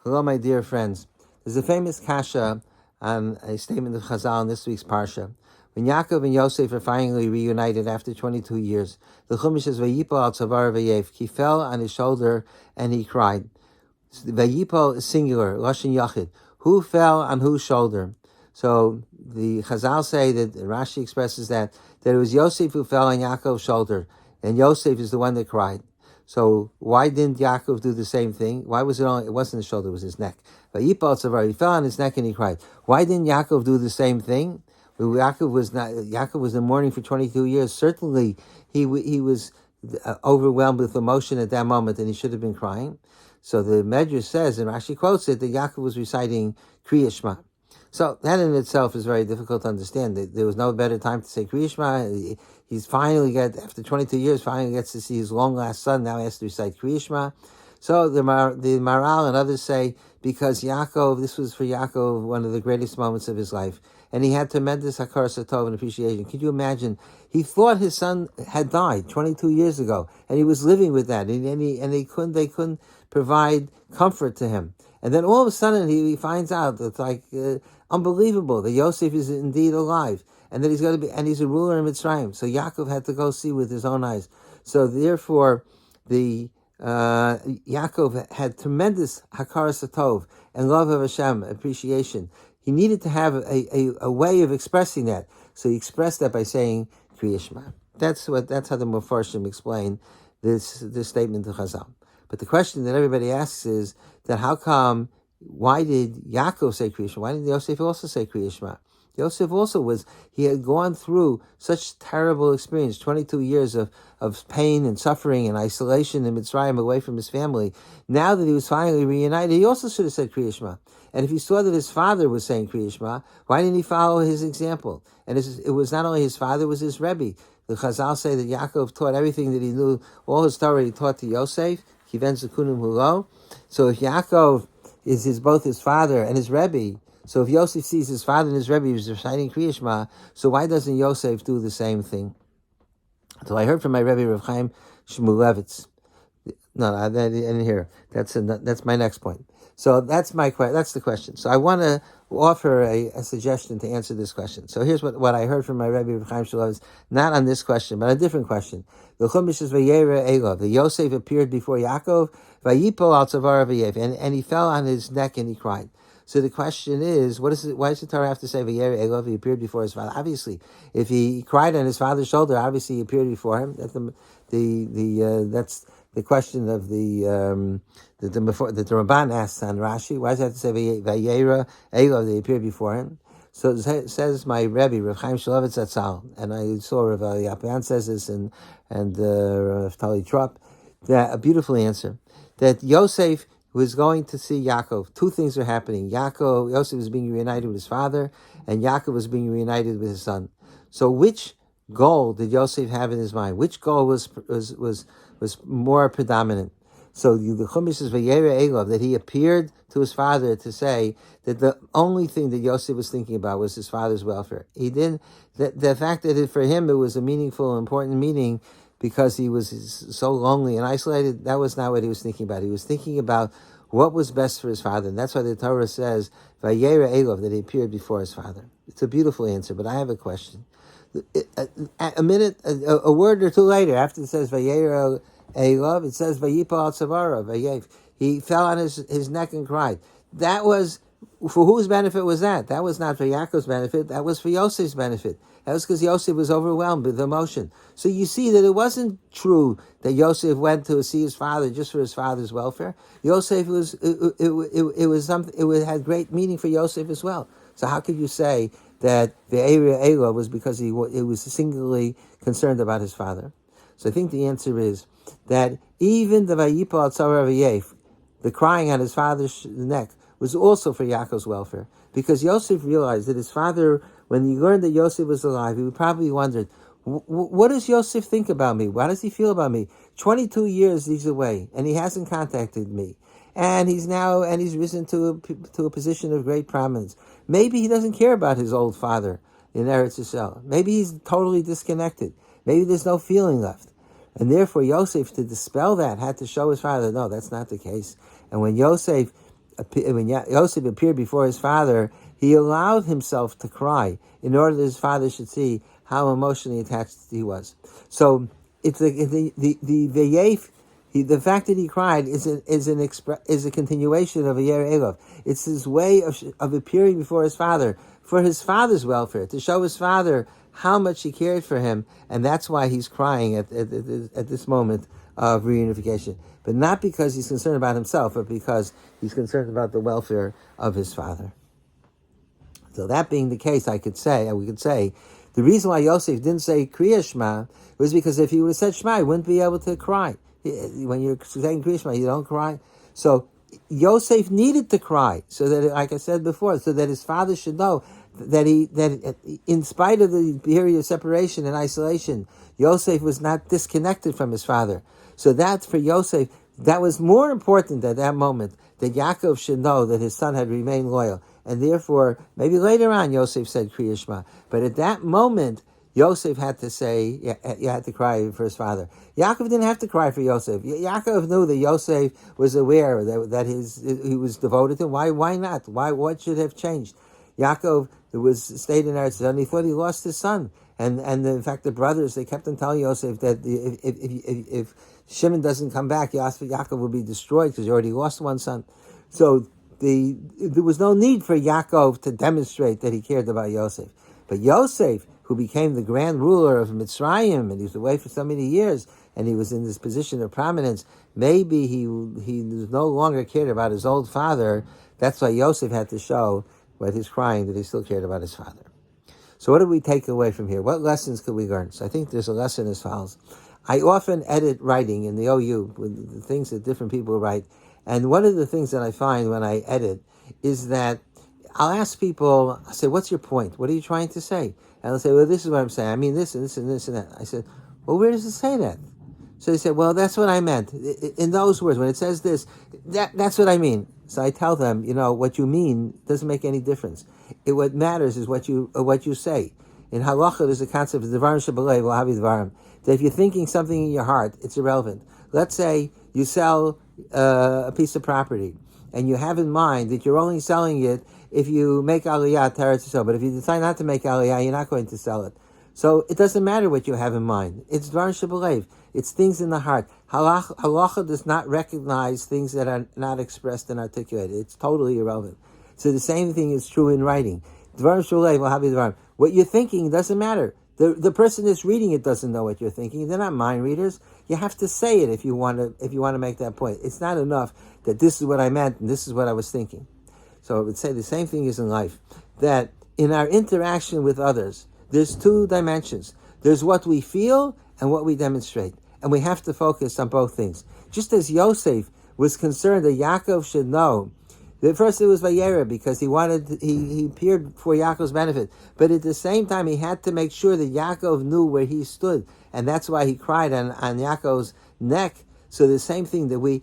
Hello, my dear friends. There's a famous kasha on a statement of Chazal in this week's parsha. When Yaakov and Yosef are finally reunited after 22 years, the Chumash says, "Vayipol al tzavar v'yev." He fell on his shoulder and he cried. Vayipol is singular, lashon yachid. Who fell on whose shoulder? So the Chazal say that Rashi expresses that it was Yosef who fell on Yaakov's shoulder, and Yosef is the one that cried. So why didn't Yaakov do the same thing? Why was it only? It wasn't his shoulder; it was his neck. Vayipol tzavar. He fell on his neck and he cried. Why didn't Yaakov do the same thing? Yaakov was in mourning for 22 years. Certainly, he was overwhelmed with emotion at that moment, and he should have been crying. So the Medrash says, and Rashi quotes it, that Yaakov was reciting Kriya Shema. So that in itself is very difficult to understand. There was no better time to say Kriya Shema. He's finally after 22 years, finally gets to see his long lost son. Now he has to recite Kriya Shema. So the Maral and others say, because this was for Yaakov one of the greatest moments of his life. And he had tremendous hakar satov and appreciation. Could you imagine? He thought his son had died 22 years ago, and he was living with that, and they couldn't provide comfort to him. And then all of a sudden he finds out that it's like unbelievable that Yosef is indeed alive, and that he's a ruler in Mitzrayim. So Yaakov had to go see with his own eyes. So therefore, Yaakov had tremendous hakar satov and love of Hashem, appreciation. He needed to have a way of expressing that. So he expressed that by saying Kriya Shema. That's how the Mefarshim explain this statement to Chazal. But the question that everybody asks is that why did Yaakov say Kriya Shema? Why didn't Yosef also say Kriya Shema? Yosef also he had gone through such terrible experience, 22 years of pain and suffering and isolation in Mitzrayim away from his family. Now that he was finally reunited, he also should have said Kriya Shema. And if he saw that his father was saying Kriya Shema, why didn't he follow his example? And it was not only his father, it was his Rabbi. The Chazal say that Yaakov taught everything that he knew, all his Torah he taught to Yosef, Kiven Zekunim Hulo. So if Yaakov is both his father and his Rebbe, so if Yosef sees his father and his Rebbe was reciting Kriya Shema, so why doesn't Yosef do the same thing? So I heard from my Rebbe Rav Chaim Shmulevitz. No, I didn't hear. That's my next point. So that's the question. So I want to offer a suggestion to answer this question. So here's what I heard from my Rebbe Rav Chaim Shmulevitz, not on this question, but a different question. The Chumash is Vayera Elov. The Yosef appeared before Yaakov, Vayipol al tzavar v'yev, and he fell on his neck and he cried. So the question is, why does the Torah have to say Vayera Elov? He appeared before his father. Obviously, if he cried on his father's shoulder, obviously he appeared before him. That's the question of the Rabban asks on Rashi. Why does it have to say Vayera Elov? They appeared before him. So it says my Rebbe Rav Chaim Shmulevitz Zatzal, and I saw Rav Yapayan says this and Rav Tali Trop, that a beautiful answer that Yosef was going to see Yaakov. Two things are happening. Yosef was being reunited with his father, and Yaakov was being reunited with his son. So which goal did Yosef have in his mind? Which goal was more predominant? So the Chumash says Vayera Elov, that he appeared to his father to say that the only thing that Yosef was thinking about was his father's welfare. He didn't. The fact that for him it was a meaningful, important meaning because he was so lonely and isolated. That was not what he was thinking about. He was thinking about what was best for his father, and that's why the Torah says Vayera Elov, that he appeared before his father. It's a beautiful answer, but I have a question. A word or two later, after it says Vayera Elov, it says Vayipol al tzavara v'yev. He fell on his neck and cried. That was, for whose benefit was that? That was not for Yaakov's benefit. That was for Yosef's benefit. That was because Yosef was overwhelmed with emotion. So you see that it wasn't true that Yosef went to see his father just for his father's welfare. Yosef it had great meaning for Yosef as well. So how could you say that the Vayera Elov was because he was singularly concerned about his father? So I think the answer is that even the Vayipol al tzavar v'yev, the crying on his father's neck, was also for Yaakov's welfare. Because Yosef realized that his father, when he learned that Yosef was alive, he probably wondered, what does Yosef think about me? How does he feel about me? 22 years he's away, and he hasn't contacted me. And he's risen to a position of great prominence. Maybe he doesn't care about his old father in Eretz Yisrael. Maybe he's totally disconnected. Maybe there's no feeling left. And therefore Yosef, to dispel that, had to show his father, no, that's not the case. And when Yosef Yosef appeared before his father, he allowed himself to cry in order that his father should see how emotionally attached he was. So it's the fact that he cried is a continuation of a Yer Elov. It's his way of appearing before his father for his father's welfare, to show his father how much he cared for him, and that's why he's crying at this moment of reunification. But not because he's concerned about himself, but because he's concerned about the welfare of his father. So that being the case, we could say, the reason why Yosef didn't say Kriya Shema was because if he would have said Shema, he wouldn't be able to cry. When you're saying Kriya Shema, you don't cry. So Yosef needed to cry, so that, like I said before, so that his father should know that in spite of the period of separation and isolation, Yosef was not disconnected from his father. So that for Yosef, that was more important at that moment, that Yaakov should know that his son had remained loyal. And therefore, maybe later on Yosef said Kriya Shema. But at that moment, Yosef had to say, you had to cry for his father. Yaakov didn't have to cry for Yosef. Yaakov knew that Yosef was aware that he was devoted to him. Why not? What should have changed? Yaakov stayed in Eretz Yisrael, and he thought he lost his son. And in fact, the brothers, they kept on telling Yosef that if Shimon doesn't come back, Yaakov will be destroyed because he already lost one son. So there was no need for Yaakov to demonstrate that he cared about Yosef. But Yosef, who became the grand ruler of Mitzrayim, and he was away for so many years, and he was in this position of prominence, maybe he no longer cared about his old father. That's why Yosef had to show, with his crying, that he still cared about his father. So what do we take away from here? What lessons could we learn? So I think there's a lesson as follows. I often edit writing in the OU, with the things that different people write, and one of the things that I find when I edit is that I'll ask people, I say, what's your point? What are you trying to say? And they'll say, well, this is what I'm saying. I mean this and this and this and that. I said, well, where does it say that? So they said, well, that's what I meant. In those words, when it says this, that's what I mean. So I tell them, what you mean doesn't make any difference. What matters is what you say. In halacha, there's a concept of devarim shebalev v'havi devarim. That if you're thinking something in your heart, it's irrelevant. Let's say you sell a piece of property, and you have in mind that you're only selling it if you make aliyah to Eretz Yisrael. But if you decide not to make aliyah, you're not going to sell it. So it doesn't matter what you have in mind. It's dvarim shebalev. It's things in the heart. Halacha does not recognize things that are not expressed and articulated. It's totally irrelevant. So the same thing is true in writing. Dvarim shebalev v'havi devarim. What you're thinking doesn't matter. The person that's reading it doesn't know what you're thinking. They're not mind readers. You have to say it if you want to make that point. It's not enough that this is what I meant and this is what I was thinking. So I would say the same thing is in life. That in our interaction with others, there's two dimensions. There's what we feel and what we demonstrate. And we have to focus on both things. Just as Yosef was concerned that Yaakov should know. At first it was Vayera because he appeared for Yaakov's benefit. But at the same time, he had to make sure that Yaakov knew where he stood. And that's why he cried on Yaakov's neck. So the same thing that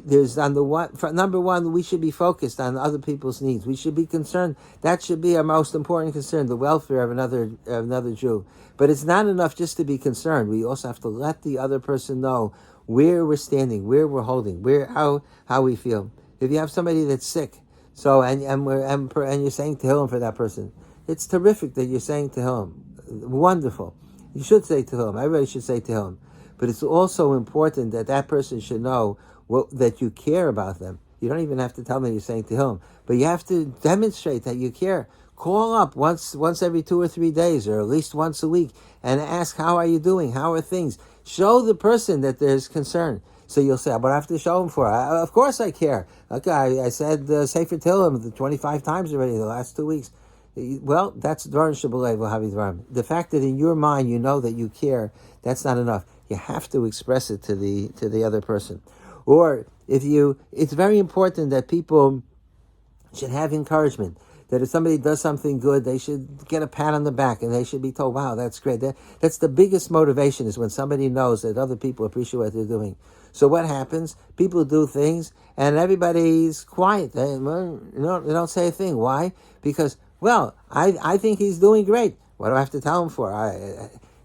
there's on the one, number one, we should be focused on other people's needs. We should be concerned. That should be our most important concern, the welfare of another Jew. But it's not enough just to be concerned. We also have to let the other person know where we're standing, where we're holding, how we feel. If you have somebody that's sick, and you're saying Tehillim for that person, it's terrific that you're saying Tehillim. Wonderful. You should say Tehillim. Everybody should say Tehillim. But it's also important that person should know that you care about them. You don't even have to tell them you're saying Tehillim, but you have to demonstrate that you care. Call up once every 2 or 3 days, or at least once a week, and ask, how are you doing? How are things? Show the person that there's concern. So you'll say, what do I have to show him for? Of course I care. Okay, I said Sefer Tehillim 25 times already the last 2 weeks. Well, that's dvarim shebalev v'havi devarim. The fact that in your mind you know that you care, that's not enough. You have to express it to the other person. Or it's very important that people should have encouragement. That if somebody does something good, they should get a pat on the back and they should be told, wow, that's great. That's the biggest motivation, is when somebody knows that other people appreciate what they're doing. So what happens? People do things and everybody's quiet. They don't say a thing. Why? Because, well, I think he's doing great. What do I have to tell him for?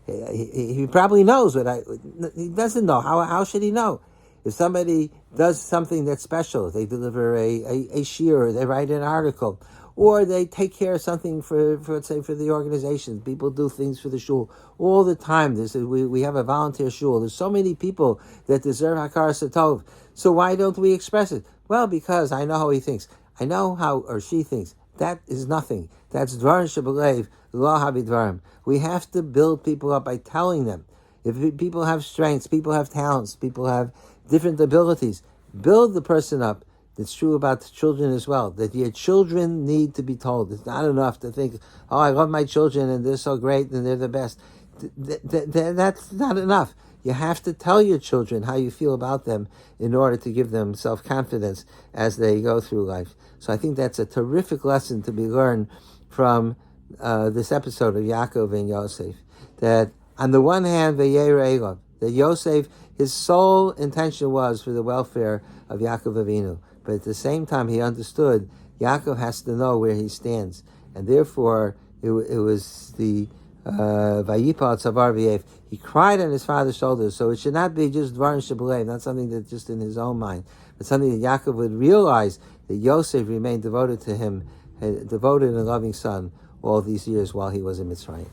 He probably knows he doesn't know. How should he know? If somebody does something that's special, they deliver a shir, they write an article, or they take care of something for let's say, for the organization. People do things for the shul all the time. We have a volunteer shul. There's so many people that deserve hakaras hatov. So why don't we express it? Well, because I know how he thinks. I know how or she thinks. That is nothing. That's dvarim shebelev, lo habidvarim. We have to build people up by telling them. If people have strengths, people have talents, people have different abilities, build the person up. It's true about the children as well, that your children need to be told. It's not enough to think, oh, I love my children and they're so great and they're the best. That's not enough. You have to tell your children how you feel about them in order to give them self-confidence as they go through life. So I think that's a terrific lesson to be learned from this episode of Yaakov and Yosef. That on the one hand, that Yosef, his sole intention was for the welfare of Yaakov Avinu. But at the same time, he understood Yaakov has to know where he stands. And therefore, it was the Vayipal Tzavar V'yev. He cried on his father's shoulders. So it should not be just Dvarim Shebelev, not something that's just in his own mind, but something that Yaakov would realize that Yosef remained devoted to him, a devoted and loving son all these years while he was in Mitzrayim.